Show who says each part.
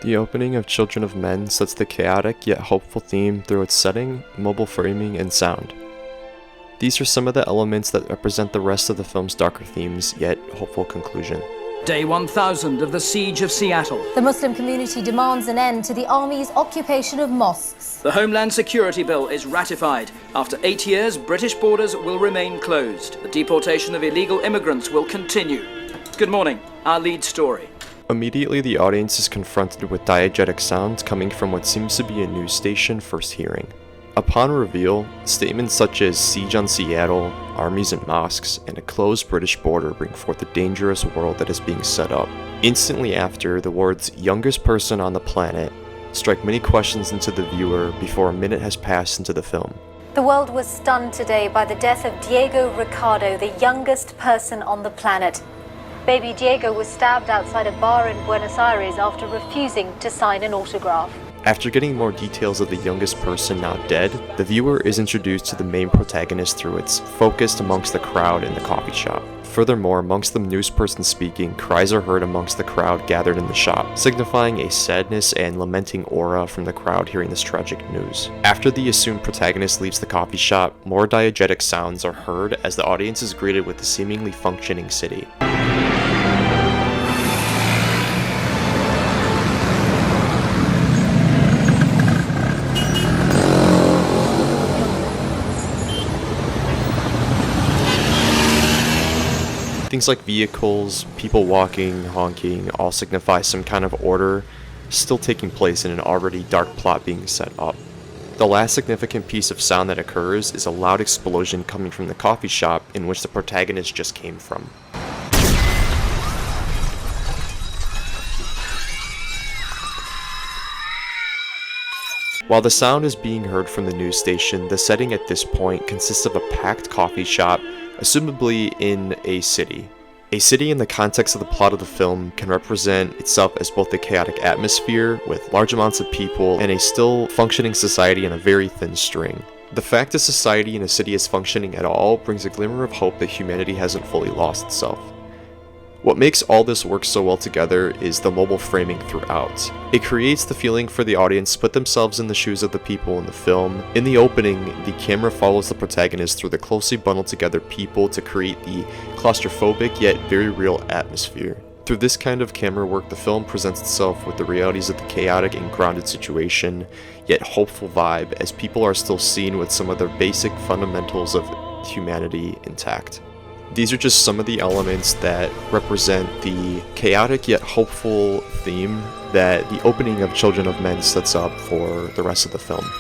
Speaker 1: The opening of Children of Men sets the chaotic yet hopeful theme through its setting, mobile framing, and sound. These are some of the elements that represent the rest of the film's darker themes, yet hopeful conclusion.
Speaker 2: Day 1000 of the Siege of Seattle.
Speaker 3: The Muslim community demands an end to the army's occupation of mosques.
Speaker 2: The Homeland Security Bill is ratified. After 8 years, British borders will remain closed. The deportation of illegal immigrants will continue. Good morning. Our lead story.
Speaker 1: Immediately, the audience is confronted with diegetic sounds coming from what seems to be a news station first hearing. Upon reveal, statements such as siege on Seattle, armies and mosques, and a closed British border bring forth a dangerous world that is being set up. Instantly after, the words youngest person on the planet strike many questions into the viewer before a minute has passed into the film.
Speaker 3: The world was stunned today by the death of Diego Ricardo, the youngest person on the planet. Baby Diego was stabbed outside a bar in Buenos Aires after refusing to sign an autograph.
Speaker 1: After getting more details of the youngest person now dead, the viewer is introduced to the main protagonist through its focused amongst the crowd in the coffee shop. Furthermore, amongst the news person speaking, cries are heard amongst the crowd gathered in the shop, signifying a sadness and lamenting aura from the crowd hearing this tragic news. After the assumed protagonist leaves the coffee shop, more diegetic sounds are heard as the audience is greeted with the seemingly functioning city. Things like vehicles, people walking, honking, all signify some kind of order still taking place in an already dark plot being set up. The last significant piece of sound that occurs is a loud explosion coming from the coffee shop in which the protagonist just came from. While the sound is being heard from the news station, the setting at this point consists of a packed coffee shop, assumably in a city. A city in the context of the plot of the film can represent itself as both a chaotic atmosphere with large amounts of people and a still functioning society on a very thin string. The fact that society in a city is functioning at all brings a glimmer of hope that humanity hasn't fully lost itself. What makes all this work so well together is the mobile framing throughout. It creates the feeling for the audience to put themselves in the shoes of the people in the film. In the opening, the camera follows the protagonist through the closely bundled together people to create the claustrophobic yet very real atmosphere. Through this kind of camera work, the film presents itself with the realities of the chaotic and grounded situation, yet hopeful vibe as people are still seen with some of their basic fundamentals of humanity intact. These are just some of the elements that represent the chaotic yet hopeful theme that the opening of Children of Men sets up for the rest of the film.